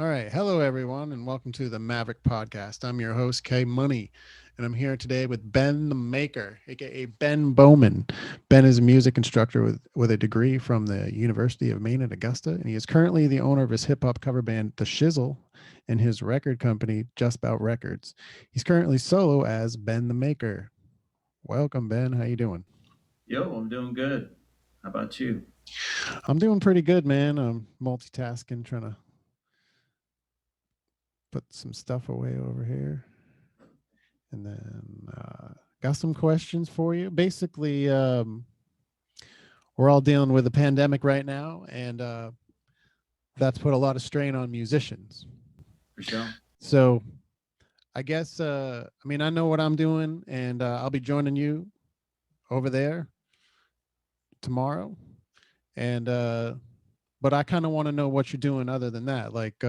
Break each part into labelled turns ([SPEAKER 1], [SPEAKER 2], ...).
[SPEAKER 1] All right. Hello, everyone, and welcome to the Maverick Podcast. I'm your host, K Money, and I'm here today with Ben the Maker, aka Ben Bowman. Ben is a music instructor with a degree from the University of Maine at Augusta, and he is currently the owner of his hip hop cover band, The Shizzle, and his record company, Just About Records. He's currently solo as Ben the Maker. Welcome, Ben. How you doing?
[SPEAKER 2] Yo, I'm doing good. How about you?
[SPEAKER 1] I'm doing pretty good, man. I'm multitasking, trying to put some stuff away over here. And then got some questions for you. Basically, we're all dealing with a pandemic right now, and that's put a lot of strain on musicians.
[SPEAKER 2] For sure.
[SPEAKER 1] So I guess, I mean, I know what I'm doing, and I'll be joining you over there tomorrow. And but I kind of want to know what you're doing other than that. Like,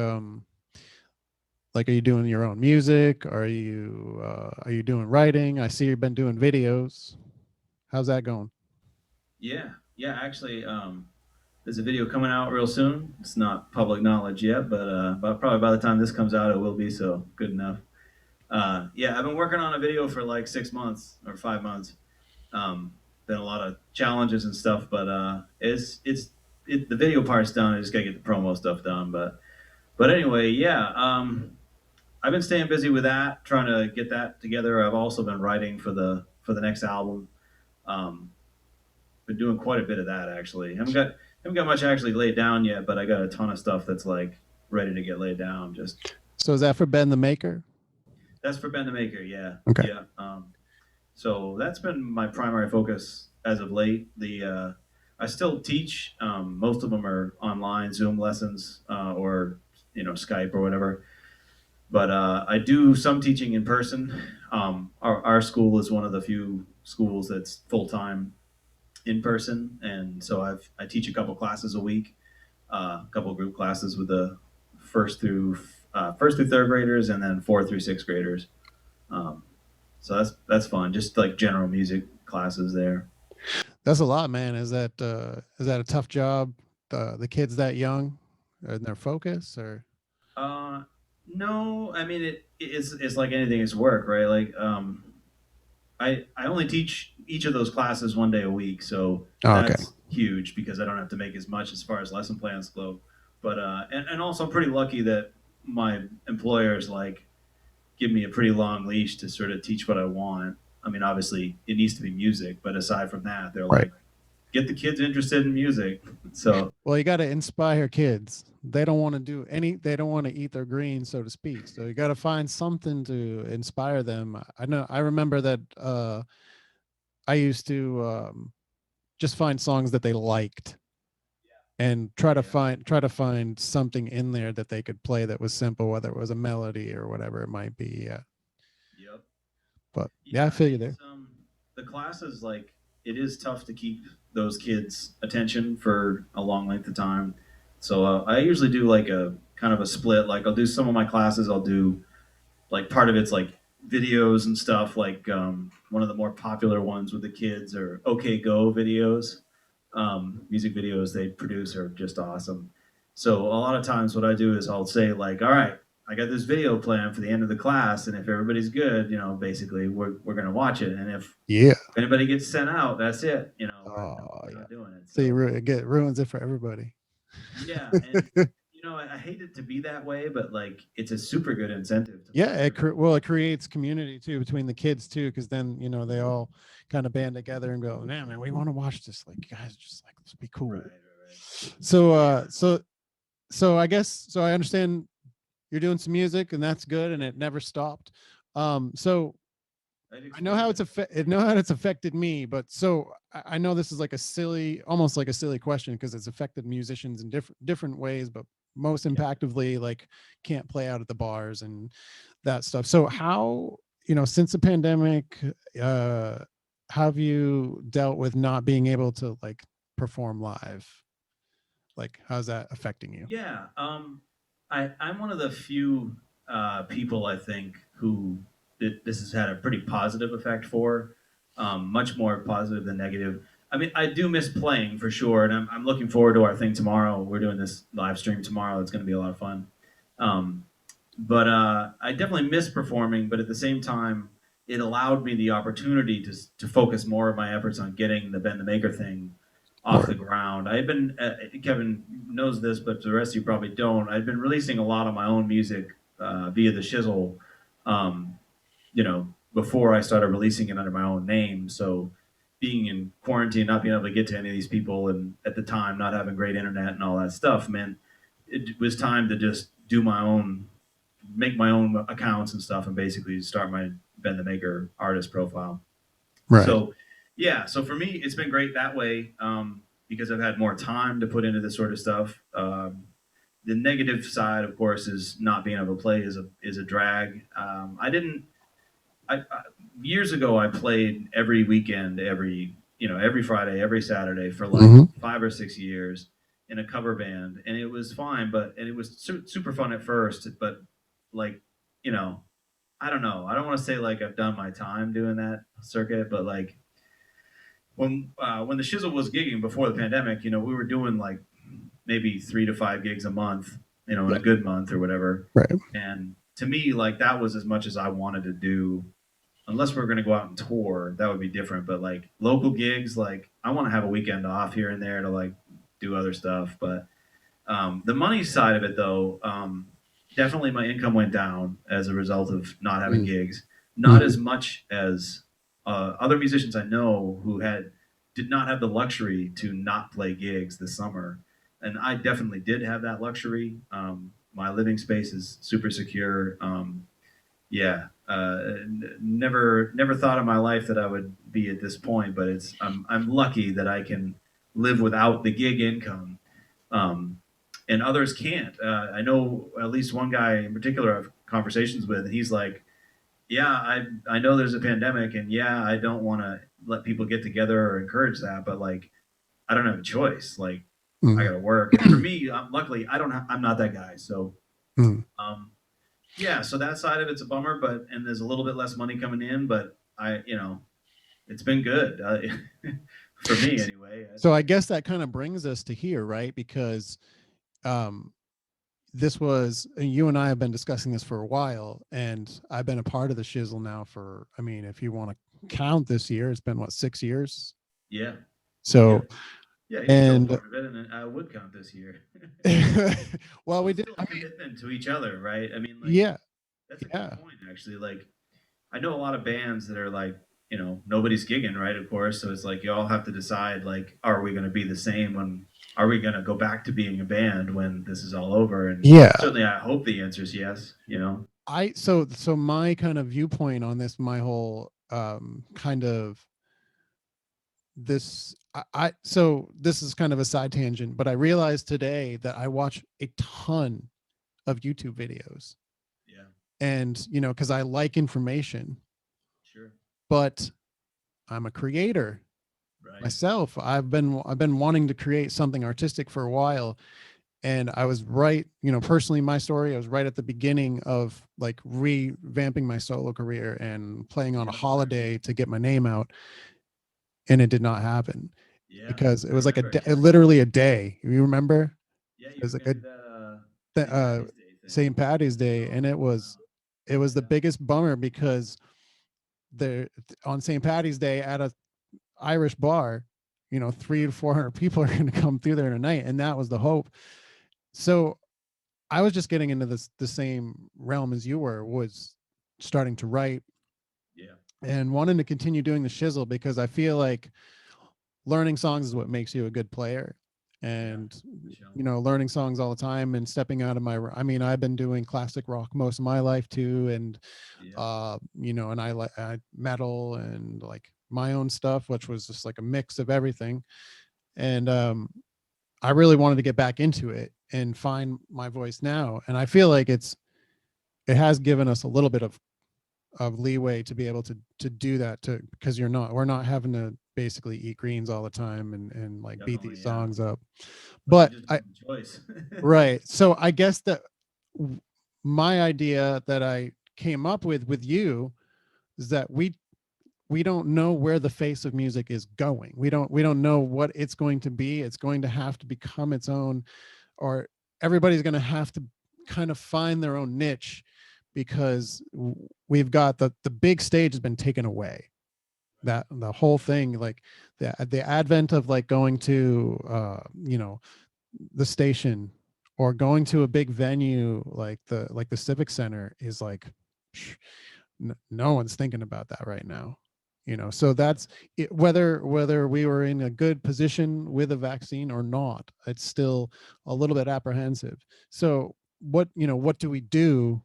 [SPEAKER 1] are you doing your own music? Are you doing writing? I see you've been doing videos. How's that going?
[SPEAKER 2] Yeah. Actually, there's a video coming out real soon. It's not public knowledge yet, but probably by the time this comes out, it will be. So good enough. Yeah, I've been working on a video for like 6 months or 5 months. Been a lot of challenges and stuff, but the video part's done. I just gotta get the promo stuff done. But anyway, yeah. I've been staying busy with that, trying to get that together. I've also been writing for the next album. Um, been doing quite a bit of that actually. Haven't got much actually laid down yet, but I got a ton of stuff that's like ready to get laid down. Just
[SPEAKER 1] So is that for Ben the Maker?
[SPEAKER 2] that's for Ben the Maker. Yeah,
[SPEAKER 1] Okay.
[SPEAKER 2] yeah. So that's been my primary focus as of late. The I still teach. Most of them are online Zoom lessons or Skype or whatever. But I do some teaching in person. Our school is one of the few schools that's full time in person, and so I teach a couple classes a week, a couple group classes with the first through third graders, and then fourth through sixth graders. Um, so that's fun, just like general music classes there.
[SPEAKER 1] That's a lot, man. Is that a tough job? The kids that young and their focus or
[SPEAKER 2] Uh, no, I mean it's like anything. It's work, right? Like I only teach each of those classes 1 day a week, so
[SPEAKER 1] oh, okay.
[SPEAKER 2] that's huge because I don't have to make as much as far as lesson plans go. But and also I'm pretty lucky that my employers like give me a pretty long leash to sort of teach what I want. I mean, obviously it needs to be music, but aside from that, they're
[SPEAKER 1] Right.
[SPEAKER 2] like get the kids interested in music. So
[SPEAKER 1] Well, you got to inspire kids. They don't want to do any. They don't want to eat their greens, so to speak. So you got to find something to inspire them. I know. I remember that I used to just find songs that they liked and
[SPEAKER 2] yeah,
[SPEAKER 1] try to find something in there that they could play that was simple, whether it was a melody or whatever it might be. Yeah.
[SPEAKER 2] yep.
[SPEAKER 1] But yeah, I
[SPEAKER 2] Yeah,
[SPEAKER 1] feel you there.
[SPEAKER 2] it's the classes like it is tough to keep those kids' attention for a long length of time. So I usually do like a kind of a split. Like I'll do some of my classes. I'll do like part of it's like videos and stuff. Like one of the more popular ones with the kids are OK Go videos. Music videos they produce are just awesome. So a lot of times what I do is I'll say like, all right, I got this video plan for the end of the class, and if everybody's good, basically we're gonna watch it, and if
[SPEAKER 1] Yeah.
[SPEAKER 2] anybody gets sent out, that's it.
[SPEAKER 1] Oh
[SPEAKER 2] We're
[SPEAKER 1] yeah.
[SPEAKER 2] not doing it.
[SPEAKER 1] So you
[SPEAKER 2] So
[SPEAKER 1] ruins it for everybody.
[SPEAKER 2] yeah, and I hate it to be that way, but like it's a super good incentive to
[SPEAKER 1] Yeah,
[SPEAKER 2] push everybody.
[SPEAKER 1] well, it creates community too between the kids too, because then they all kind of band together and go, man, we want to watch this. Like, guys, just like let's be
[SPEAKER 2] Right,
[SPEAKER 1] cool.
[SPEAKER 2] right, right.
[SPEAKER 1] So,
[SPEAKER 2] Yeah,
[SPEAKER 1] so I guess so. I understand you're doing some music, and that's good, and it never stopped. So
[SPEAKER 2] I'd
[SPEAKER 1] I know
[SPEAKER 2] explain
[SPEAKER 1] how
[SPEAKER 2] it.
[SPEAKER 1] it's affected me, but so I know this is like a silly, almost like a silly question because it's affected musicians in different ways, but most
[SPEAKER 2] Yeah.
[SPEAKER 1] impactively, like can't play out at the bars and that stuff. So how since the pandemic, uh, have you dealt with not being able to like perform live? Like, how's that affecting you?
[SPEAKER 2] Yeah, I'm one of the few people I think who this has had a pretty positive effect for, much more positive than negative. I mean, I do miss playing for sure, and I'm looking forward to our thing tomorrow. We're doing this live stream tomorrow. It's going to be a lot of fun. Um, but I definitely miss performing. But at the same time, it allowed me the opportunity to focus more of my efforts on getting the Ben the Maker thing off the
[SPEAKER 1] Word.
[SPEAKER 2] ground. I had been Kevin knows this, but the rest of you probably don't. I'd been releasing a lot of my own music via the Shizzle, um, before I started releasing it under my own name. So being in quarantine, not being able to get to any of these people, and at the time not having great internet and all that stuff meant it was time to just do my own, make my own accounts and stuff, and basically start my Ben the Maker artist profile.
[SPEAKER 1] Right.
[SPEAKER 2] So, yeah, so for me, it's been great that way because I've had more time to put into this sort of stuff. The negative side, of course, is not being able to play is a drag. I didn't. I years ago I played every weekend, every Friday, every Saturday for like
[SPEAKER 1] Hmm.
[SPEAKER 2] 5 or 6 years in a cover band, and it was fine, and it was super fun at first, but like you know I don't know. I don't want to say like I've done my time doing that circuit, but like when the Shizzle was gigging before the pandemic, we were doing like maybe 3 to 5 gigs a month, in
[SPEAKER 1] Yeah.
[SPEAKER 2] a good month or whatever.
[SPEAKER 1] Right.
[SPEAKER 2] And to me, like that was as much as I wanted to do. Unless we're going to go out and tour, that would be different. But like local gigs, like I want to have a weekend off here and there to like do other stuff. But the money side of it, though, definitely my income went down as a result of not having gigs. Not
[SPEAKER 1] Mm-hmm.
[SPEAKER 2] as much as other musicians I know who did not have the luxury to not play gigs this summer, and I definitely did have that luxury. My living space is super secure. Yeah, never thought in my life that I would be at this point, but I'm lucky that I can live without the gig income, um, and others can't. I know at least one guy in particular I've conversations with, and he's like, "Yeah, I know there's a pandemic, and yeah, I don't want to let people get together or encourage that, but like, I don't have a choice. Like, I got to work." And for me, luckily, I'm not that guy, so.
[SPEAKER 1] Mm-hmm.
[SPEAKER 2] Um, yeah, so that side of it's a bummer, and there's a little bit less money coming in, but it's been good for me anyway.
[SPEAKER 1] So I guess that kind of brings us to here, right? Because um, this was you and I have been discussing this for a while, and I've been a part of the Shizzle now for. I mean, if you want to count this year, it's been what, 6 years.
[SPEAKER 2] Yeah,
[SPEAKER 1] So
[SPEAKER 2] yeah, yeah. You're still a
[SPEAKER 1] and
[SPEAKER 2] part of it, and I would count this year.
[SPEAKER 1] well,
[SPEAKER 2] Well,
[SPEAKER 1] we
[SPEAKER 2] it's
[SPEAKER 1] did.
[SPEAKER 2] still
[SPEAKER 1] I
[SPEAKER 2] a
[SPEAKER 1] mean,
[SPEAKER 2] commitment to each other, right? I mean, like
[SPEAKER 1] yeah,
[SPEAKER 2] that's a good
[SPEAKER 1] yeah.
[SPEAKER 2] point, actually. Like, I know a lot of bands that are like, nobody's gigging, right? Of course, so it's like you all have to decide, like, are we going to be the same when? Are we going to go back to being a band when this is all over? And
[SPEAKER 1] Yeah.
[SPEAKER 2] certainly, I hope the answer is yes.
[SPEAKER 1] So my kind of viewpoint on this, my whole kind of this so this is kind of a side tangent, but I realized today that I watch a ton of YouTube videos,
[SPEAKER 2] Yeah,
[SPEAKER 1] and because I like information,
[SPEAKER 2] sure,
[SPEAKER 1] but I'm a creator
[SPEAKER 2] right.
[SPEAKER 1] myself. I've been wanting to create something artistic for a while, and I was right, personally, my story, I was right at the beginning of like revamping my solo career and playing on a
[SPEAKER 2] Yeah, okay.
[SPEAKER 1] holiday to get my name out, and it did not happen
[SPEAKER 2] Yeah,
[SPEAKER 1] because it
[SPEAKER 2] I
[SPEAKER 1] was like
[SPEAKER 2] remember. Yeah,
[SPEAKER 1] literally a day. You remember?
[SPEAKER 2] yeah,
[SPEAKER 1] It
[SPEAKER 2] you
[SPEAKER 1] was
[SPEAKER 2] were
[SPEAKER 1] like
[SPEAKER 2] gonna
[SPEAKER 1] a
[SPEAKER 2] do that St. Patty's Day thing.
[SPEAKER 1] St. Patty's Day,
[SPEAKER 2] Oh,
[SPEAKER 1] and it was
[SPEAKER 2] wow.
[SPEAKER 1] it was the
[SPEAKER 2] Yeah,
[SPEAKER 1] biggest bummer because there on St. Patty's Day at a Irish bar, 300 to 400 people are going to come through there tonight, and that was the hope. So I was just getting into the same realm as you were, was starting to write
[SPEAKER 2] yeah,
[SPEAKER 1] and wanting to continue doing the shizzle because I feel like learning songs is what makes you a good player.
[SPEAKER 2] yeah,
[SPEAKER 1] And
[SPEAKER 2] for sure.
[SPEAKER 1] learning songs all the time and stepping out of I mean, I've been doing classic rock most of my life too, and
[SPEAKER 2] Yeah,
[SPEAKER 1] and I like metal and like my own stuff, which was just like a mix of everything. And I really wanted to get back into it and find my voice now, and I feel like it has given us a little bit of leeway to be able to do that, to because we're not having to basically eat greens all the time and like beat
[SPEAKER 2] definitely.
[SPEAKER 1] these
[SPEAKER 2] Yeah,
[SPEAKER 1] songs up.
[SPEAKER 2] but you
[SPEAKER 1] But
[SPEAKER 2] just
[SPEAKER 1] I
[SPEAKER 2] don't have a choice.
[SPEAKER 1] right. So I guess that my idea that I came up with you is that we don't know where the face of music is going. We don't know what it's going to be. It's going to have to become its own, or everybody's going to have to kind of find their own niche because we've got the big stage has been taken away. That the whole thing, like the advent of like going to the station or going to a big venue like the civic center is like no one's thinking about that right now, so that's it, whether we were in a good position with a vaccine or not, it's still a little bit apprehensive. So what do we do,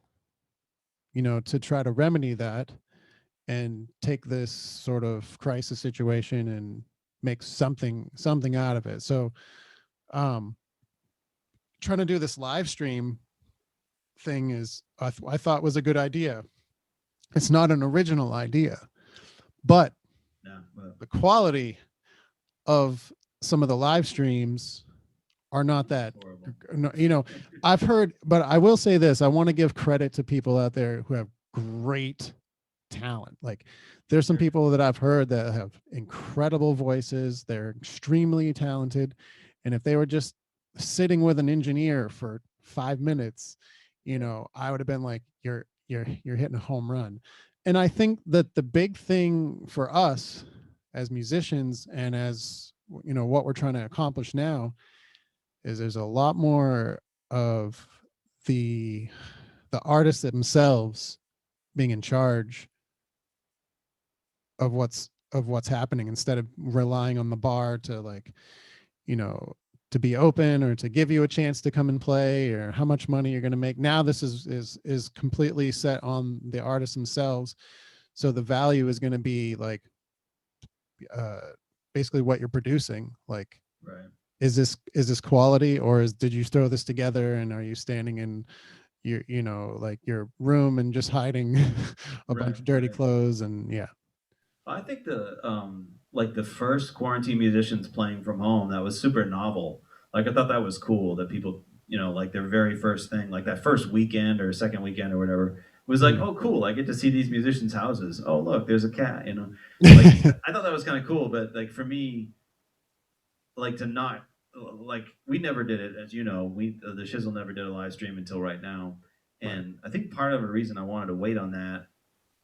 [SPEAKER 1] to try to remedy that and take this sort of crisis situation and make something out of it? So um trying to do this live stream thing is I thought was a good idea. It's not an original idea, but
[SPEAKER 2] No, but
[SPEAKER 1] the quality of some of the live streams are not
[SPEAKER 2] it's
[SPEAKER 1] that,
[SPEAKER 2] horrible.
[SPEAKER 1] you know I've heard, but I will say this, I want to give credit to people out there who have great talent. Like there's some
[SPEAKER 2] Sure.
[SPEAKER 1] people that I've heard that have incredible voices, they're extremely talented, and if they were just sitting with an engineer for 5 minutes,
[SPEAKER 2] Yeah.
[SPEAKER 1] I would have been like, you're hitting a home run. And I think that the big thing for us as musicians and as what we're trying to accomplish now is there's a lot more of the the artists themselves being in charge of what's happening, instead of relying on the bar to like you know to be open or to give you a chance to come and play or how much money you're going to make. Now this is completely set on the artists themselves, so the value is going to be like uh basically what you're producing. Like,
[SPEAKER 2] Right.
[SPEAKER 1] is this quality, or did you throw this together and are you standing in your like your room and just hiding a bunch
[SPEAKER 2] Right.
[SPEAKER 1] of dirty
[SPEAKER 2] Right.
[SPEAKER 1] clothes? And yeah.
[SPEAKER 2] I think like the first quarantine musicians playing from home, that was super novel. Like I thought that was cool that people, like their very first thing, like that first weekend or second weekend or whatever, was like,
[SPEAKER 1] Mhm.
[SPEAKER 2] oh cool, I get to see these musicians' houses. Oh look, there's a cat. Like I thought that was kind of cool, but like for me, like to not like we never did it, as you know, we the Shizzle never did a live stream until right now,
[SPEAKER 1] Right.
[SPEAKER 2] and I think part of the reason I wanted to wait on that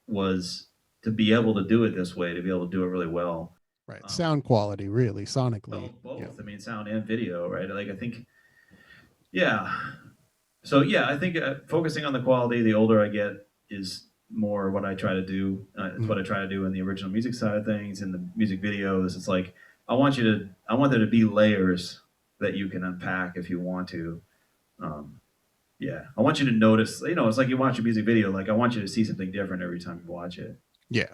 [SPEAKER 2] was to be able to do it this way, to be able to do it really well.
[SPEAKER 1] Right.
[SPEAKER 2] Um,
[SPEAKER 1] Sound quality, really, sonically.
[SPEAKER 2] well,
[SPEAKER 1] Yeah.
[SPEAKER 2] both. I mean, sound and video, right? Like I think, yeah. So yeah, I think focusing on the quality, the older I get, is more what I try to do. It's
[SPEAKER 1] Mm.
[SPEAKER 2] what I try to do in the original music side of things, in the music videos. It's like I want there to be layers that you can unpack if you want to. Um, yeah, I want you to notice. It's like you watch a music video. Like I want you to see something different every time you watch it.
[SPEAKER 1] Yeah.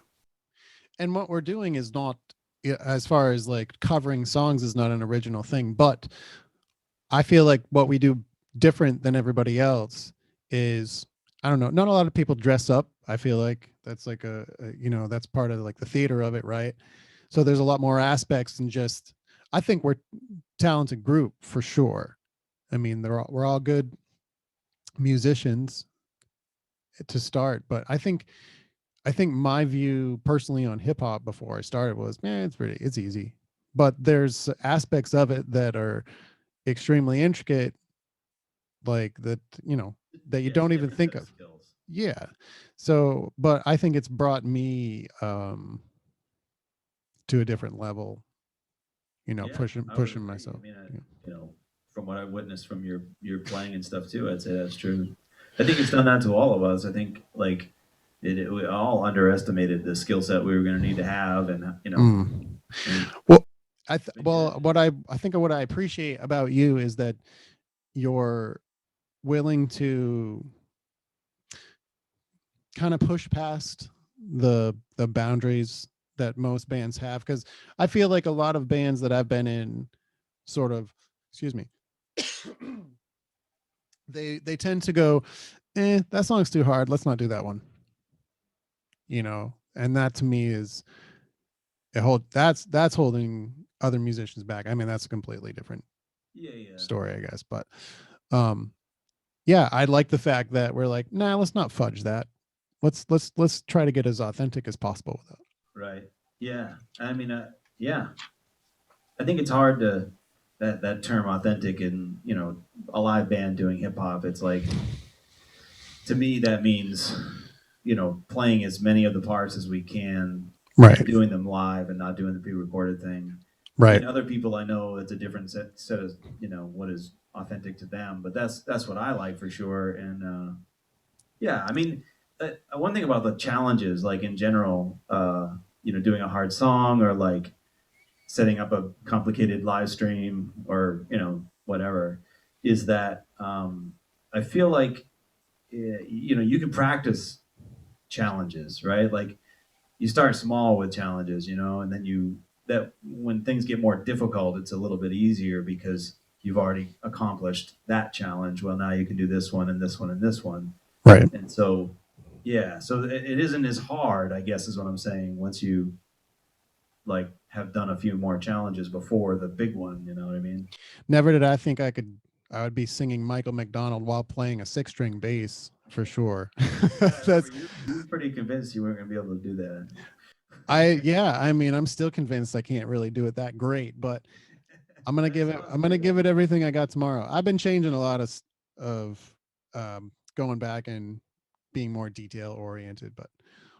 [SPEAKER 1] And what we're doing is not, as far as like covering songs, is not an original thing, but I feel like what we do different than everybody else is, I don't know, not a lot of people dress up. I feel like that's like that's part of like the theater of it, right? So there's a lot more aspects than just, I think we're talented group for sure. I mean, we're all good musicians to start, but I think my view personally on hip hop before I started was, man, it's easy. But there's aspects of it that are extremely intricate, like that, that you
[SPEAKER 2] Yeah, it's a
[SPEAKER 1] don't even
[SPEAKER 2] different set
[SPEAKER 1] think
[SPEAKER 2] of
[SPEAKER 1] of.
[SPEAKER 2] skills.
[SPEAKER 1] Yeah. So, but I think it's brought me to a different level,
[SPEAKER 2] Yeah,
[SPEAKER 1] pushing
[SPEAKER 2] I would
[SPEAKER 1] pushing
[SPEAKER 2] agree. I
[SPEAKER 1] myself.
[SPEAKER 2] mean,
[SPEAKER 1] Yeah.
[SPEAKER 2] from what I witnessed from your playing and stuff too, I'd say that's true. I think it's done that to all of us. I think like we all underestimated the skill set we were going to need to have, and
[SPEAKER 1] Mm.
[SPEAKER 2] and
[SPEAKER 1] Well,
[SPEAKER 2] but yeah,
[SPEAKER 1] what I think what I appreciate about you is that you're willing to kind of push past the boundaries that most bands have, because I feel like a lot of bands that I've been in sort of, excuse me, they tend to go, that song's too hard, let's not do that one, and that to me is that's holding other musicians back. I mean, that's a completely different
[SPEAKER 2] yeah, yeah,
[SPEAKER 1] story, I guess, but um yeah, I like the fact that we're like, nah, let's not fudge that. Let's try to get as authentic as possible
[SPEAKER 2] right, yeah. I mean, yeah. I think it's hard to. that term authentic and a live band doing hip hop. It's like, to me that means playing as many of the parts as we can and
[SPEAKER 1] Right.
[SPEAKER 2] doing them live and not doing the pre-recorded thing.
[SPEAKER 1] Right.
[SPEAKER 2] And other people I know, it's a different set of what is authentic to them, but that's what I like for sure. And yeah, I mean, one thing about the challenges, like in general, doing a hard song or like setting up a complicated live stream or whatever, is that I feel like you can practice challenges, right? Like you start small with challenges, and then that when things get more difficult, it's a little bit easier because you've already accomplished that challenge. Well, now you can do this one and this one and this one,
[SPEAKER 1] Right.
[SPEAKER 2] and so yeah, so it isn't as hard, I guess, is what I'm saying. Once you like have done a few more challenges before the big one, you know what I mean?
[SPEAKER 1] Never did I think I would be singing Michael McDonald while playing a six-string bass for sure.
[SPEAKER 2] Yeah, I remember
[SPEAKER 1] That's
[SPEAKER 2] you were pretty convinced you weren't going to be able to do that.
[SPEAKER 1] I yeah, I mean, I'm still convinced I can't really do it that great, but
[SPEAKER 2] That sounds
[SPEAKER 1] I'm gonna
[SPEAKER 2] good.
[SPEAKER 1] give it everything I got tomorrow. I've been changing a lot of going back and being more detail oriented, but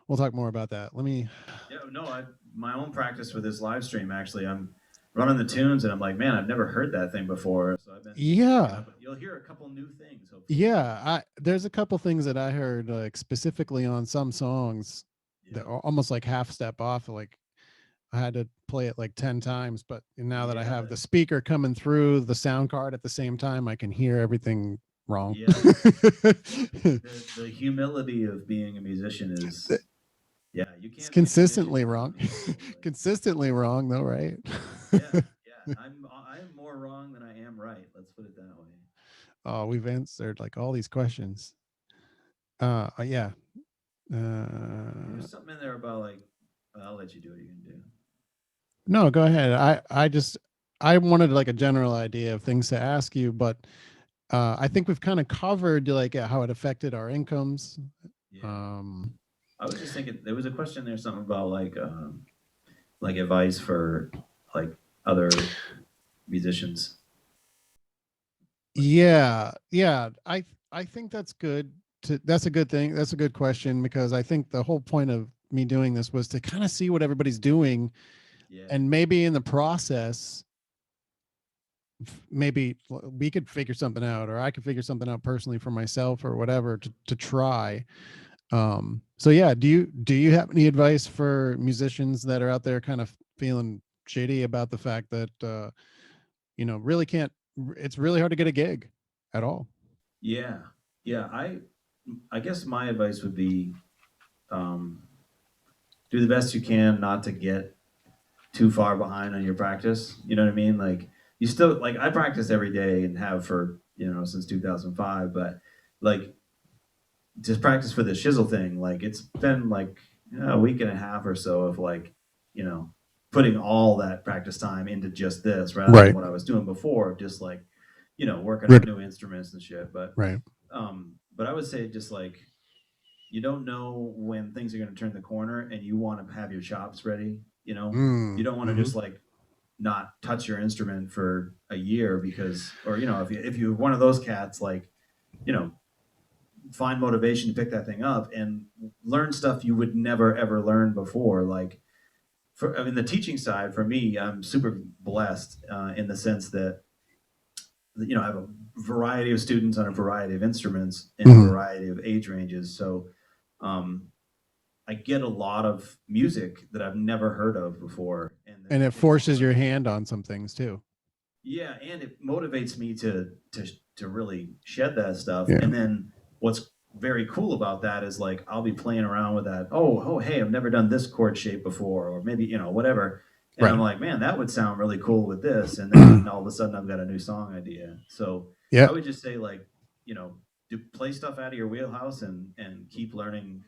[SPEAKER 1] we'll talk more about that. Let me
[SPEAKER 2] Yeah, no, my own practice for this live stream, actually, I'm running the tunes and I'm like, man, I've never heard that thing before. So I've been picking
[SPEAKER 1] yeah.
[SPEAKER 2] up. You'll hear a couple new things, hopefully.
[SPEAKER 1] Yeah, I there's a couple things that I heard like specifically on some songs that
[SPEAKER 2] Yeah,
[SPEAKER 1] are almost like half step off. Like I had to play it like 10 times, but now that I
[SPEAKER 2] yeah,
[SPEAKER 1] have the speaker coming through the sound card at the same time, I can hear everything wrong.
[SPEAKER 2] yeah. The humility of being a musician is, yeah, you
[SPEAKER 1] It's
[SPEAKER 2] can't be a musician
[SPEAKER 1] consistently
[SPEAKER 2] if you're
[SPEAKER 1] wrong.
[SPEAKER 2] not humble. Like,
[SPEAKER 1] Consistently wrong though, right?
[SPEAKER 2] yeah, yeah. I'm more wrong than I am right. Let's put it that way.
[SPEAKER 1] Oh, we've answered like all these questions. Yeah.
[SPEAKER 2] There
[SPEAKER 1] Uh
[SPEAKER 2] was something in there about like, I'll let you do what you can do.
[SPEAKER 1] no, go ahead. I wanted like a general idea of things to ask you, but I think we've kind of covered like how it affected our incomes.
[SPEAKER 2] Yeah,
[SPEAKER 1] Um,
[SPEAKER 2] I was just thinking there was a question there, something about like advice for like other musicians. Like,
[SPEAKER 1] yeah. I think that's good. That's a good thing. That's a good question because I think the whole point of me doing this was to kind of see what everybody's doing,
[SPEAKER 2] yeah,
[SPEAKER 1] and maybe in the process, maybe we could figure something out, or I could figure something out personally for myself, or whatever to try. So yeah, do you have any advice for musicians that are out there kind of feeling shitty about the fact that really can't it's really hard to get a gig at all?
[SPEAKER 2] yeah, yeah. I guess my advice would be um, do the best you can not to get too far behind on your practice. You know what I mean? Like you still like I practice every day and have for since 2005, but like just practice for the shizzle thing. Like it's been like a week and a half or so of like you know putting all that practice time into just this rather than
[SPEAKER 1] Right.
[SPEAKER 2] what I was doing before, just like working on
[SPEAKER 1] Right.
[SPEAKER 2] new instruments and shit.
[SPEAKER 1] Right.
[SPEAKER 2] But I would say just like you don't know when things are going to turn the corner, and you want to have your chops ready. You don't want to
[SPEAKER 1] Mm-hmm.
[SPEAKER 2] just like not touch your instrument for a year because, or if you're one of those cats, like you know find motivation to pick that thing up and learn stuff you would never ever learn before. Like, I mean, the teaching side for me, I'm super blessed in the sense that I have a variety of students on a variety of instruments in a
[SPEAKER 1] Mm-hmm.
[SPEAKER 2] variety of age ranges. So um, I get a lot of music that I've never heard of before, and that
[SPEAKER 1] And it
[SPEAKER 2] it's
[SPEAKER 1] forces your hand on some things too.
[SPEAKER 2] yeah, and it motivates me to really shed that stuff.
[SPEAKER 1] Yeah.
[SPEAKER 2] And then what's very cool about that is like I'll be playing around with that. Oh, hey, I've never done this chord shape before, or maybe whatever. And I'm
[SPEAKER 1] Right.
[SPEAKER 2] like, man, that would sound really cool with this. And then all of a sudden, I've got a new song idea. So
[SPEAKER 1] Yeah.
[SPEAKER 2] I would just say like, do play stuff out of your wheelhouse and keep learning,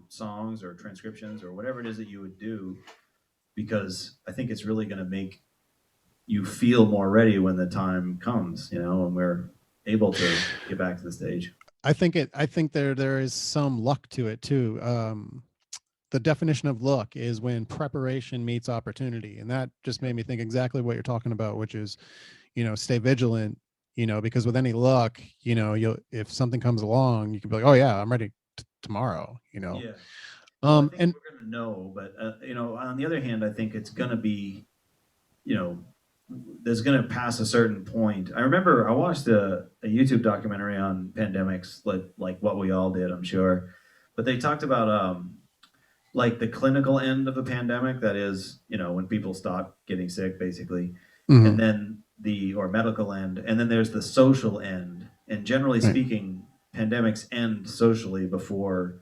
[SPEAKER 2] songs or transcriptions or whatever it is that you would do, because I think it's really going to make you feel more ready when the time comes, and we're able to get back to the stage.
[SPEAKER 1] I think there is some luck to it too. the definition of luck is when preparation meets opportunity, and that just made
[SPEAKER 2] Yep.
[SPEAKER 1] me think exactly what you're talking about, which is, stay vigilant. Because with any luck, you'll if something comes along, you can be like, oh yeah, I'm ready tomorrow.
[SPEAKER 2] Yeah. Well, I think
[SPEAKER 1] And
[SPEAKER 2] we're going to know, but on the other hand, I think it's going to be, you know, there's going to pass a certain point. I remember I watched a YouTube documentary on pandemics, like what we all did, I'm sure, but they talked about like the clinical end of a pandemic, that is, when people stop getting sick, basically, and
[SPEAKER 1] mhm,
[SPEAKER 2] then the or medical end, and then there's the social end. And generally
[SPEAKER 1] right,
[SPEAKER 2] speaking, pandemics end socially before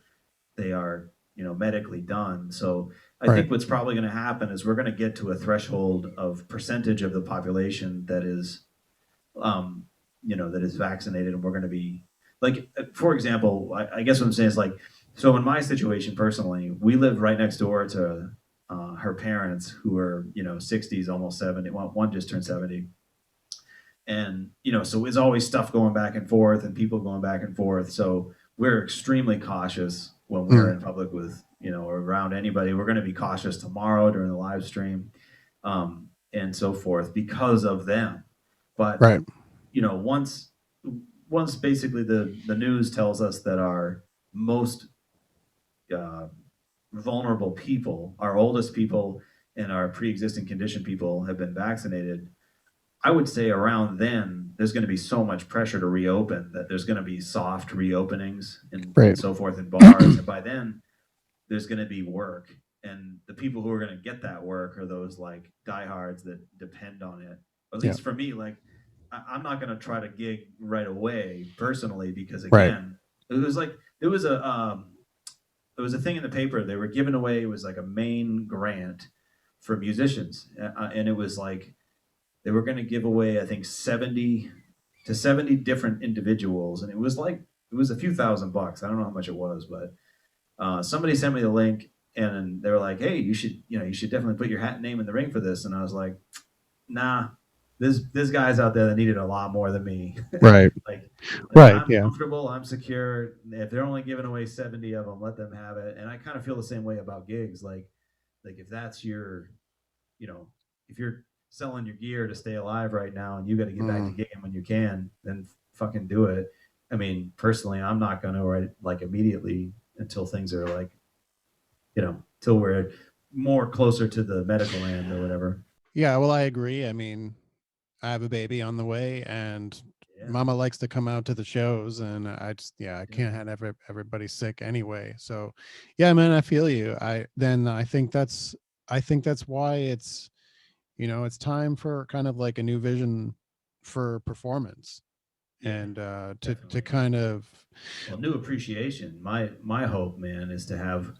[SPEAKER 2] they are medically done. So I
[SPEAKER 1] right,
[SPEAKER 2] think what's probably going to happen is we're going to get to a threshold of percentage of the population that is um, that is vaccinated, and we're going to be like, for example, I guess what I'm saying is like, so in my situation personally, we live right next door to her parents who are 60s, almost 70. One just turned 70, and so there's always stuff going back and forth and people going back and forth. So we're extremely cautious when we're
[SPEAKER 1] mm,
[SPEAKER 2] in public with or around anybody. We're going to be cautious tomorrow during the live stream, and so forth because of them. But
[SPEAKER 1] right,
[SPEAKER 2] once basically the news tells us that our most uh, vulnerable people, our oldest people, and our pre-existing condition people have been vaccinated, I would say around then there's going to be so much pressure to reopen that there's going to be soft reopenings and
[SPEAKER 1] right,
[SPEAKER 2] so forth in bars, and by then there's going to be work, and the people who are going to get that work are those like diehards that depend on it. At
[SPEAKER 1] yeah,
[SPEAKER 2] least for me, like I'm not going to try to gig right away personally, because
[SPEAKER 1] right,
[SPEAKER 2] again, it was like there was a thing in the paper they were giving away. It was like a main grant for musicians, and it was like they were going to give away, I think, 70 to 70 different individuals, and it was like it was a few $1,000s. I don't know how much it was, but somebody sent me the link, and they were like, "Hey, you should definitely put your hat name in the ring for this." And I was like, "Nah, there's guys out there that needed a lot more than me.
[SPEAKER 1] right,
[SPEAKER 2] like,
[SPEAKER 1] right,
[SPEAKER 2] I'm
[SPEAKER 1] yeah,
[SPEAKER 2] comfortable, I'm secure. If they're only giving away 70 of them, let them have it." And I kind of feel the same way about gigs. Like if that's your, you know, if you're selling your gear to stay alive right now, and you got to get back to
[SPEAKER 1] mm,
[SPEAKER 2] gigging when you can, then fucking do it. I mean, personally, I'm not going to write like immediately until things are like, till we're more closer to the medical end or whatever.
[SPEAKER 1] yeah. Well, I agree. I mean, I have a baby on the way, and
[SPEAKER 2] Yeah.
[SPEAKER 1] Mama likes to come out to the shows, and yeah, I
[SPEAKER 2] Yeah.
[SPEAKER 1] can't have everybody sick anyway. So, yeah, man, I feel you. I think that's why it's time for kind of like a new vision for performance,
[SPEAKER 2] Yeah.
[SPEAKER 1] and to
[SPEAKER 2] Definitely.
[SPEAKER 1] kind of
[SPEAKER 2] Well, new appreciation. My hope, man, is to have,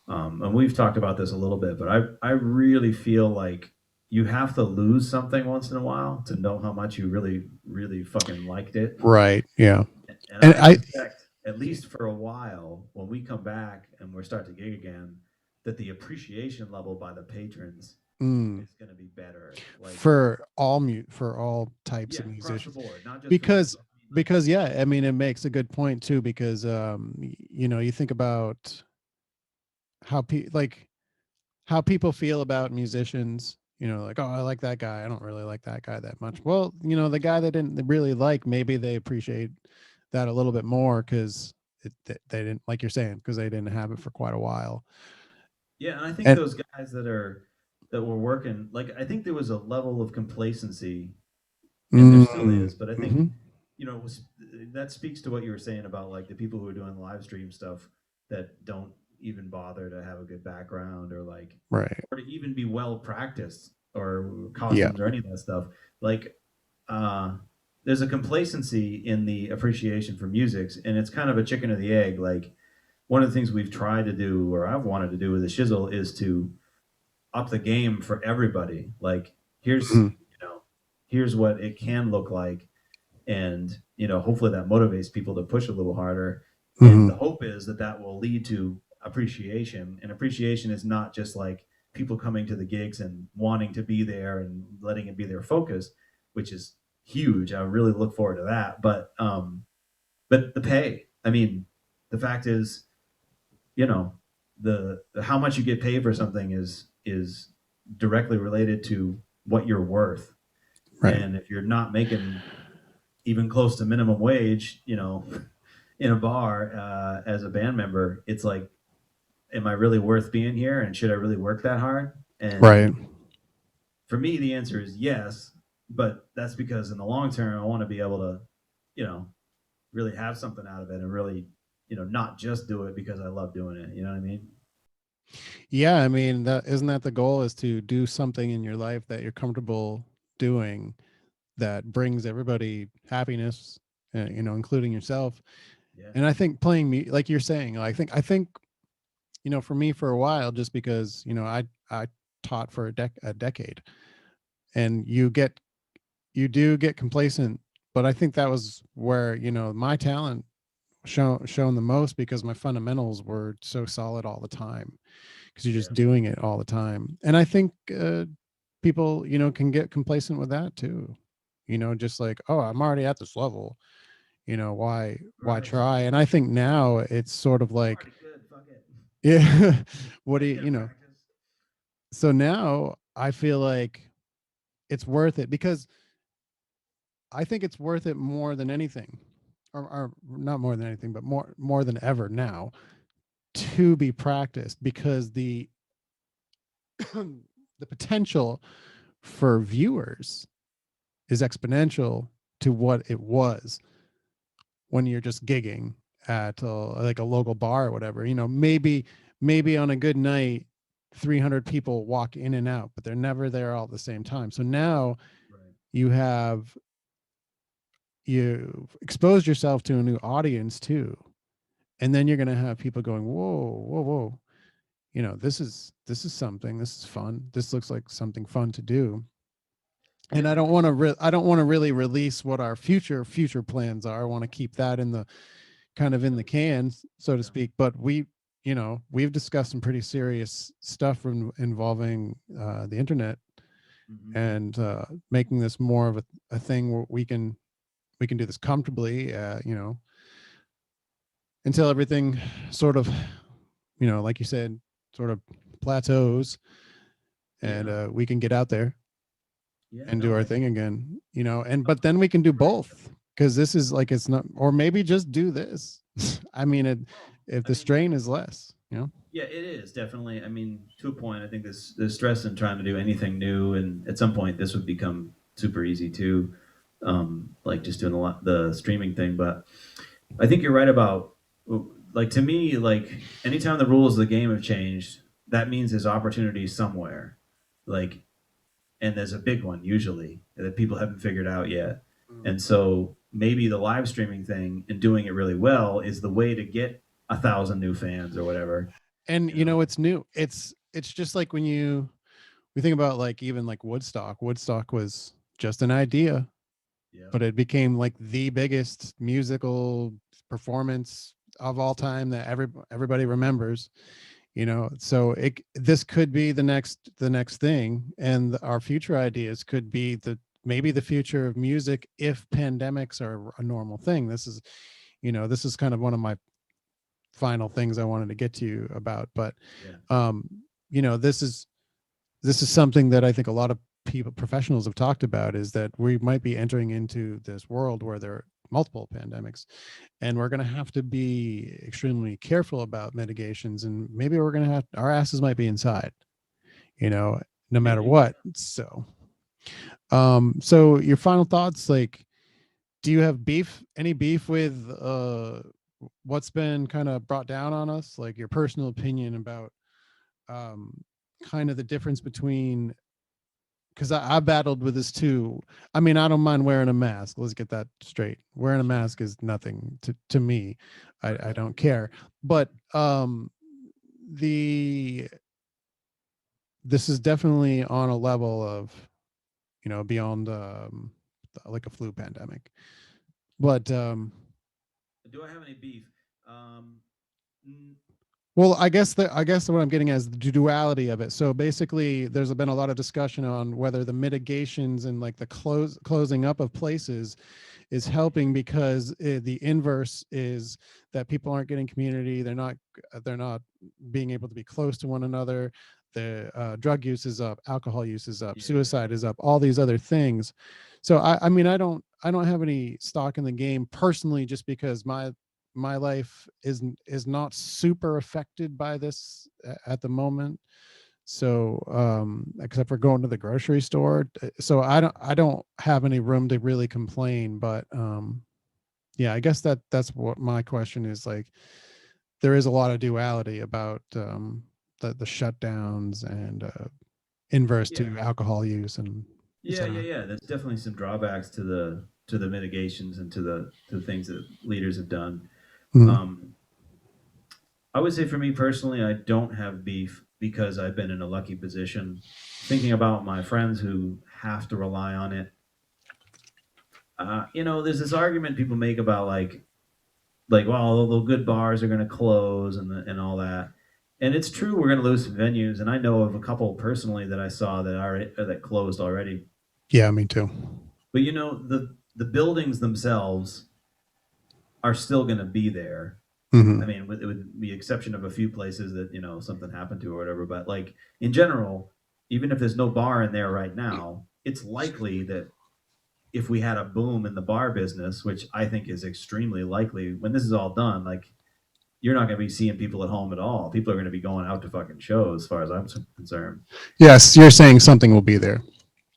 [SPEAKER 2] and we've talked about this a little bit, but I really feel like you have to lose something once in a while to know how much you really really fucking liked it.
[SPEAKER 1] right, yeah,
[SPEAKER 2] And
[SPEAKER 1] and
[SPEAKER 2] I
[SPEAKER 1] I
[SPEAKER 2] suspect, at least for a while, when we come back and we start to gig again, that the appreciation level by the patrons
[SPEAKER 1] mm,
[SPEAKER 2] is going to be better. Like,
[SPEAKER 1] for all types
[SPEAKER 2] yeah,
[SPEAKER 1] of
[SPEAKER 2] across the
[SPEAKER 1] musicians,
[SPEAKER 2] board, not just for me,
[SPEAKER 1] because
[SPEAKER 2] but I mean, like,
[SPEAKER 1] yeah, I mean, it makes a good point too, because you think about like how people feel about musicians, like, oh, I like that guy, I don't really like that guy that much. Well, the guy they didn't really like, maybe they appreciate that a little bit more because they didn't, like you're saying, because they didn't have it for quite a while.
[SPEAKER 2] yeah, and I think
[SPEAKER 1] And
[SPEAKER 2] those guys that were working, like, I think there was a level of complacency, and there still
[SPEAKER 1] mm,
[SPEAKER 2] is, but I think
[SPEAKER 1] hmm,
[SPEAKER 2] that speaks to what you were saying about like the people who are doing live stream stuff that don't even bother to have a good background, or like,
[SPEAKER 1] right,
[SPEAKER 2] or to even be well practiced, or
[SPEAKER 1] yeah,
[SPEAKER 2] costumes or any of that stuff. Like, uh, there's a complacency in the appreciation for music, and it's kind of a chicken or the egg. Like, one of the things we've tried to do, or I've wanted to do with the shizzle, is to up the game for everybody. Like, here's
[SPEAKER 1] hmm,
[SPEAKER 2] here's what it can look like, and hopefully that motivates people to push a little harder. And
[SPEAKER 1] hmm,
[SPEAKER 2] the hope is that that will lead to appreciation, and appreciation is not just like people coming to the gigs and wanting to be there and letting it be their focus, which is huge. I really look forward to that. But the pay, I mean, the fact is, you know the how much you get paid for something is directly related to what you're worth.
[SPEAKER 1] Right.
[SPEAKER 2] And if you're not making even close to minimum wage, in a bar as a band member, it's like, am I really worth being here? And should I really work that hard? And
[SPEAKER 1] Right.
[SPEAKER 2] for me, the answer is yes. But that's because in the long term, I want to be able to, you know, really have something out of it and really, not just do it because I love doing it. You know what I mean?
[SPEAKER 1] Yeah, I mean, that isn't that the goal, is to do something in your life that you're comfortable doing, that brings everybody happiness, including yourself.
[SPEAKER 2] Yeah.
[SPEAKER 1] And I think playing me, like you're saying, I think for me, for a while, just because I taught for a decade, and you do get complacent. But I think that was where my talent shown the most, because my fundamentals were so solid all the time, because you're just
[SPEAKER 2] Yeah.
[SPEAKER 1] doing it all the time. And I think people can get complacent with that too, just like, oh, I'm already at this level, why
[SPEAKER 2] Right.
[SPEAKER 1] try? And I think now it's sort of
[SPEAKER 2] I'm
[SPEAKER 1] like,
[SPEAKER 2] already good. Fuck it.
[SPEAKER 1] yeah, what
[SPEAKER 2] I
[SPEAKER 1] do
[SPEAKER 2] ain't
[SPEAKER 1] you
[SPEAKER 2] gonna practice.
[SPEAKER 1] so now I feel like it's worth it, because I think it's worth it more than anything, or not more than anything, but more than ever now, to be practiced, because the potential for viewers is exponential to what it was when you're just gigging at like a local bar or whatever. Maybe on a good night 300 people walk in and out, but they're never there all at the same time. So now
[SPEAKER 2] Right.
[SPEAKER 1] you have you exposed yourself to a new audience too, and then you're going to have people going, whoa, whoa, whoa, this is something, this is fun, this looks like something fun to do. And
[SPEAKER 2] Yeah.
[SPEAKER 1] I don't want to really release what our future plans are. I want to keep that in the kind of in the cans, so to
[SPEAKER 2] Yeah.
[SPEAKER 1] speak. But we've discussed some pretty serious stuff involving the internet,
[SPEAKER 2] Hmm.
[SPEAKER 1] and making this more of a thing where we can do this comfortably, until everything sort of, like you said, sort of plateaus, and
[SPEAKER 2] Yeah.
[SPEAKER 1] we can get out there
[SPEAKER 2] Yeah.
[SPEAKER 1] and do
[SPEAKER 2] No,
[SPEAKER 1] our
[SPEAKER 2] I
[SPEAKER 1] thing
[SPEAKER 2] think
[SPEAKER 1] again, and but then we can do
[SPEAKER 2] right.
[SPEAKER 1] both, because this is like, it's not, or maybe just do this. I mean,
[SPEAKER 2] Well,
[SPEAKER 1] if
[SPEAKER 2] I
[SPEAKER 1] the
[SPEAKER 2] mean,
[SPEAKER 1] strain is less.
[SPEAKER 2] yeah, it is definitely. I mean, to a point, I think there's stress in trying to do anything new, and at some point, this would become super easy too, like just doing the streaming thing. But I think you're right about, like, to me, like, anytime the rules of the game have changed, that means there's opportunity somewhere, like, and there's a big one usually that people haven't figured out yet.
[SPEAKER 1] Mm.
[SPEAKER 2] And so maybe the live streaming thing and doing it really well is the way to get 1,000 new fans or whatever.
[SPEAKER 1] And
[SPEAKER 2] You know?
[SPEAKER 1] it's new. It's just like when we think about, like, even like Woodstock was just an idea,
[SPEAKER 2] Yeah.
[SPEAKER 1] but it became like the biggest musical performance of all time that everybody remembers. So this could be the next thing, and our future ideas could be maybe the future of music, if pandemics are a normal thing. This is kind of one of my final things I wanted to get to you about. But
[SPEAKER 2] Yeah.
[SPEAKER 1] um you know this is something that I think a lot of people, professionals, have talked about, is that we might be entering into this world where there are multiple pandemics, and we're going to have to be extremely careful about mitigations, and maybe we're going to have, our asses might be inside, you know no matter
[SPEAKER 2] Maybe.
[SPEAKER 1] what. So your final thoughts, like, do you have any beef with what's been kind of brought down on us, like your personal opinion about um kind of the difference between, because I battled with this too. I mean, I don't mind wearing a mask. Let's get that straight. Wearing a
[SPEAKER 2] Sure.
[SPEAKER 1] mask is nothing to me. I
[SPEAKER 2] Right.
[SPEAKER 1] don't care. But the this is definitely on a level of, beyond like a flu pandemic. But
[SPEAKER 2] Do I have any beef? Um,
[SPEAKER 1] Well, I guess what I'm getting at is the duality of it. So basically, there's been a lot of discussion on whether the mitigations and like the closing up of places is helping, because the inverse is that people aren't getting community. They're not being able to be close to one another. The drug use is up, alcohol use is up,
[SPEAKER 2] Yeah,
[SPEAKER 1] suicide is up, all these other things. So I mean, I don't have any stock in the game personally, just because my life is not super affected by this at the moment. So except for going to the grocery store, so I don't have any room to really complain. But yeah, I guess that's what my question is. Like, there is a lot of duality about the shutdowns and inverse
[SPEAKER 2] yeah,
[SPEAKER 1] to alcohol use and
[SPEAKER 2] yeah, yeah,
[SPEAKER 1] etc.
[SPEAKER 2] yeah. There's definitely some drawbacks to the mitigations and to the things that leaders have done.
[SPEAKER 1] Mm,
[SPEAKER 2] Um, I would say for me personally, I don't have beef because I've been in a lucky position. Thinking about my friends who have to rely on it, there's this argument people make about like well, the good bars are going to close and all that, and it's true we're going to lose some venues, and I know of a couple personally that I saw that closed already.
[SPEAKER 1] yeah, me too.
[SPEAKER 2] But the buildings themselves are still going to be there. I
[SPEAKER 1] Hmm.
[SPEAKER 2] mean, with the exception of a few places that something happened to or whatever. But like in general, even if there's no bar in there right now, it's likely that if we had a boom in the bar business, which I think is extremely likely, when this is all done, like you're not going to be seeing people at home at all. People are going to be going out to fucking shows, as far as I'm concerned.
[SPEAKER 1] Yes, you're saying something will be there.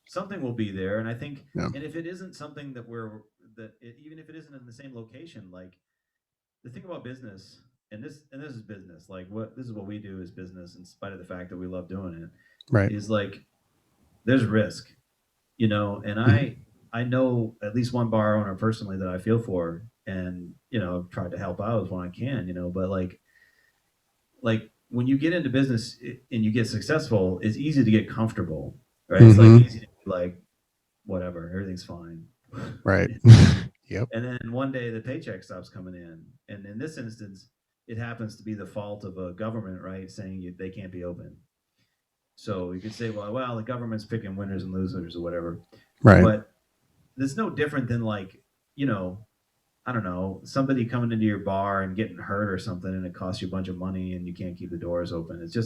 [SPEAKER 2] Something will be there, and I think,
[SPEAKER 1] Yeah.
[SPEAKER 2] and if it isn't something even if it isn't in the same location, like the thing about business, and this is business, like what this is what we do is business, in spite of the fact that we love doing it,
[SPEAKER 1] Right.
[SPEAKER 2] is like there's risk, and
[SPEAKER 1] Mhm.
[SPEAKER 2] I know at least one bar owner personally that I feel for, and tried to help out as when I can, but like when you get into business and you get successful, it's easy to get comfortable, right? It's like
[SPEAKER 1] Mhm.
[SPEAKER 2] easy to be like, whatever, everything's fine.
[SPEAKER 1] Right. Yep.
[SPEAKER 2] And then one day the paycheck stops coming in. And in this instance, it happens to be the fault of a government, right? Saying they can't be open. So you could say, well, the government's picking winners and losers or whatever.
[SPEAKER 1] Right.
[SPEAKER 2] But it's no different than like, you know, I don't know, somebody coming into your bar and getting hurt or something, and it costs you a bunch of money and you can't keep the doors open. It's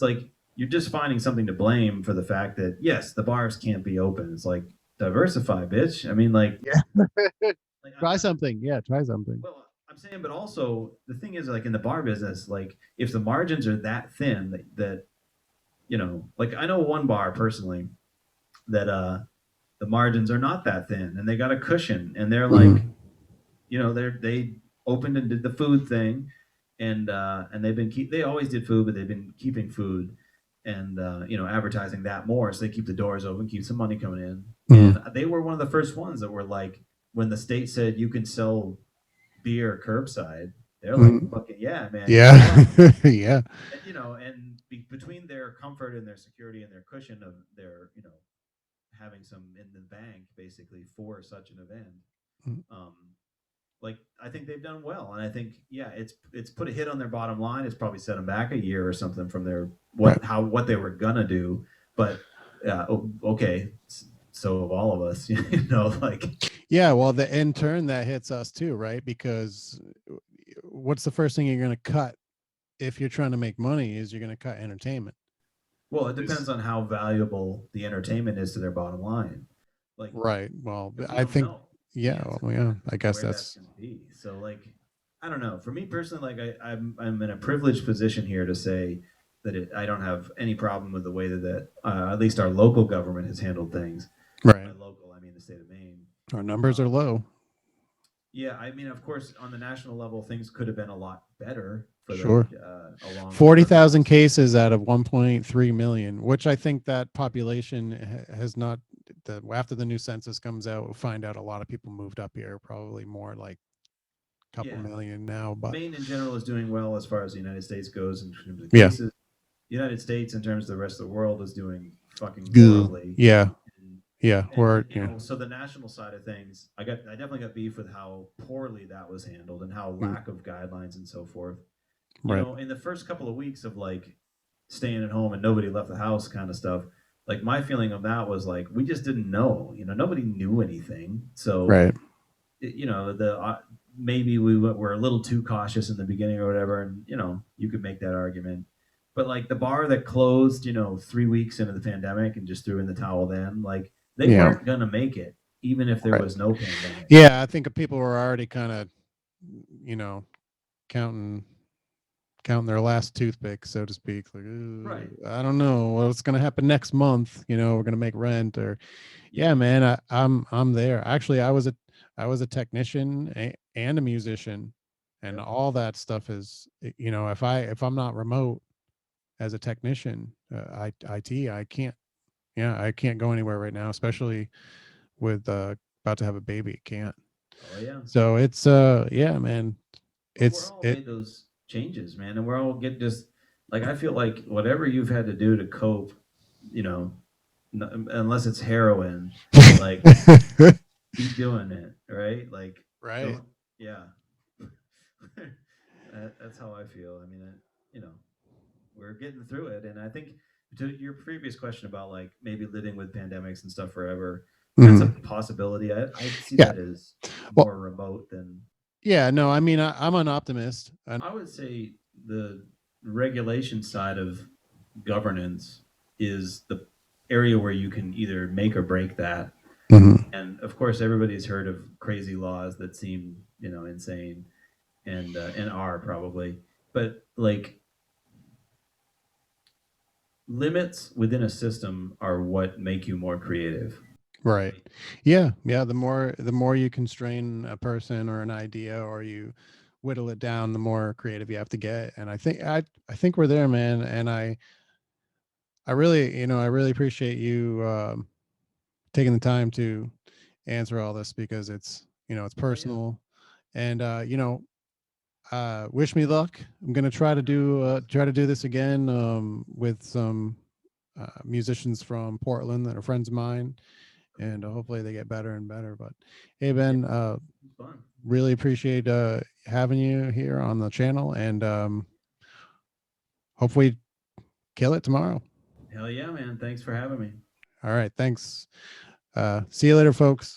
[SPEAKER 2] like you're just finding something to blame for the fact that, yes, the bars can't be open. It's like, diversify, bitch. I mean,
[SPEAKER 1] Yeah.
[SPEAKER 2] I'm
[SPEAKER 1] Try
[SPEAKER 2] not,
[SPEAKER 1] something. Yeah, try something.
[SPEAKER 2] well, I'm saying, but also the thing is, like in the bar business, like if the margins are that thin that like I know one bar personally that the margins are not that thin and they got a cushion and they're like,
[SPEAKER 1] Mhm.
[SPEAKER 2] they opened and did the food thing, and they always did food, but they've been keeping food and advertising that more, so they keep the doors open, keep some money coming in, and
[SPEAKER 1] Mhm.
[SPEAKER 2] they were one of the first ones that were like, when the state said you can sell beer curbside, they're like,
[SPEAKER 1] Mhm.
[SPEAKER 2] fucking yeah, man, you know
[SPEAKER 1] Yeah.
[SPEAKER 2] what?
[SPEAKER 1] Yeah.
[SPEAKER 2] And between their comfort and their security and their cushion of their having some in the bank basically for such an event,
[SPEAKER 1] Mm.
[SPEAKER 2] um, like I think they've done well, and I think yeah, it's put a hit on their bottom line. It's probably set them back a year or something from their
[SPEAKER 1] Right.
[SPEAKER 2] what they were gonna do, but okay, so of all of us, like
[SPEAKER 1] Yeah. Well, the in turn that hits us too, right? Because what's the first thing you're going to cut if you're trying to make money? Is you're going to cut entertainment.
[SPEAKER 2] well, it depends
[SPEAKER 1] Is
[SPEAKER 2] on how valuable the entertainment is to their bottom line. Like,
[SPEAKER 1] right. Well,
[SPEAKER 2] and we
[SPEAKER 1] I
[SPEAKER 2] don't
[SPEAKER 1] think,
[SPEAKER 2] know the
[SPEAKER 1] yeah.
[SPEAKER 2] answer
[SPEAKER 1] Well,
[SPEAKER 2] to
[SPEAKER 1] yeah.
[SPEAKER 2] that,
[SPEAKER 1] I guess
[SPEAKER 2] where that's
[SPEAKER 1] that's
[SPEAKER 2] going to be. So, like, I don't know. For me personally, like, I'm in a privileged position here to say that I don't have any problem with the way that at least our local government has handled things. And by
[SPEAKER 1] right.
[SPEAKER 2] local, I mean the state of Maine.
[SPEAKER 1] Our numbers are
[SPEAKER 2] Um,
[SPEAKER 1] low.
[SPEAKER 2] yeah, I mean, of course, on the national level, things could have been a lot better for
[SPEAKER 1] Sure.
[SPEAKER 2] along for
[SPEAKER 1] 40,000
[SPEAKER 2] months.
[SPEAKER 1] cases out of 1.3 million, which I think that population has not, after the new census comes out, we'll find out a lot of people moved up here, probably more like a couple
[SPEAKER 2] Yeah,
[SPEAKER 1] million now, but
[SPEAKER 2] Maine in general is doing well as far as the United States goes in terms of
[SPEAKER 1] yeah.
[SPEAKER 2] cases. The United States, in terms of the rest of the world, is doing fucking
[SPEAKER 1] Good.
[SPEAKER 2] horribly.
[SPEAKER 1] Yeah.
[SPEAKER 2] And,
[SPEAKER 1] Yeah.
[SPEAKER 2] and
[SPEAKER 1] We're, yeah.
[SPEAKER 2] so the national side of things, I definitely got beef with how poorly that was handled and how
[SPEAKER 1] Mm.
[SPEAKER 2] lack of guidelines and so forth.
[SPEAKER 1] Right.
[SPEAKER 2] in the first couple of weeks of like staying at home and nobody left the house kind of stuff, like my feeling of that was like we just didn't know. Nobody knew anything. So
[SPEAKER 1] Right.
[SPEAKER 2] the maybe we were a little too cautious in the beginning or whatever, and you could make that argument. But like the bar that closed, 3 weeks into the pandemic and just threw in the towel, then like they
[SPEAKER 1] Yeah.
[SPEAKER 2] weren't gonna make it, even if there
[SPEAKER 1] Right.
[SPEAKER 2] was no pandemic.
[SPEAKER 1] Yeah. I think people were already kind of, you know, counting counting their last toothpick, so to speak. Like,
[SPEAKER 2] Right.
[SPEAKER 1] I don't know what's going to happen next month. We're going to make rent, or yeah,
[SPEAKER 2] Yeah.
[SPEAKER 1] man, I'm there. Actually, I was a technician and a musician, and
[SPEAKER 2] Yep.
[SPEAKER 1] all that stuff is, if I'm not remote as a technician, IT, I can't. Yeah, I can't go anywhere right now, especially with about to have a baby. Can't.
[SPEAKER 2] Oh yeah.
[SPEAKER 1] So it's yeah, man.
[SPEAKER 2] Well, we're
[SPEAKER 1] It's
[SPEAKER 2] all
[SPEAKER 1] it.
[SPEAKER 2] made those changes, man, and we're all get just like I feel like whatever you've had to do to cope, you know, unless it's heroin, like keep doing it, right? Like
[SPEAKER 1] Right.
[SPEAKER 2] don't, yeah. That's how I feel. I mean, you know, we're getting through it, and I think to your previous question about like maybe living with pandemics and stuff forever, that's a
[SPEAKER 1] Mhm.
[SPEAKER 2] possibility. I see
[SPEAKER 1] Yeah.
[SPEAKER 2] that as
[SPEAKER 1] Well,
[SPEAKER 2] more remote than
[SPEAKER 1] yeah, no, I mean, I'm an optimist. And
[SPEAKER 2] I would say the regulation side of governance is the area where you can either make or break that.
[SPEAKER 1] mhm.
[SPEAKER 2] And of course, everybody's heard of crazy laws that seem, insane and are probably, but like limits within a system are what make you more creative,
[SPEAKER 1] Right.
[SPEAKER 2] right?
[SPEAKER 1] Yeah, yeah. The more you constrain a person or an idea, or you whittle it down, the more creative you have to get. And I think we're there, man. And I really appreciate you taking the time to answer all this, because it's
[SPEAKER 2] Oh yeah,
[SPEAKER 1] personal. And wish me luck. I'm gonna try to do this again, with some musicians from Portland that are friends of mine,
[SPEAKER 2] okay,
[SPEAKER 1] and hopefully they get better and better. But hey,
[SPEAKER 2] yeah,
[SPEAKER 1] Ben,
[SPEAKER 2] it's fun.
[SPEAKER 1] really appreciate having you here on the channel, and hopefully kill it tomorrow.
[SPEAKER 2] Hell yeah, man! Thanks for having me.
[SPEAKER 1] All right, thanks. See you later, folks.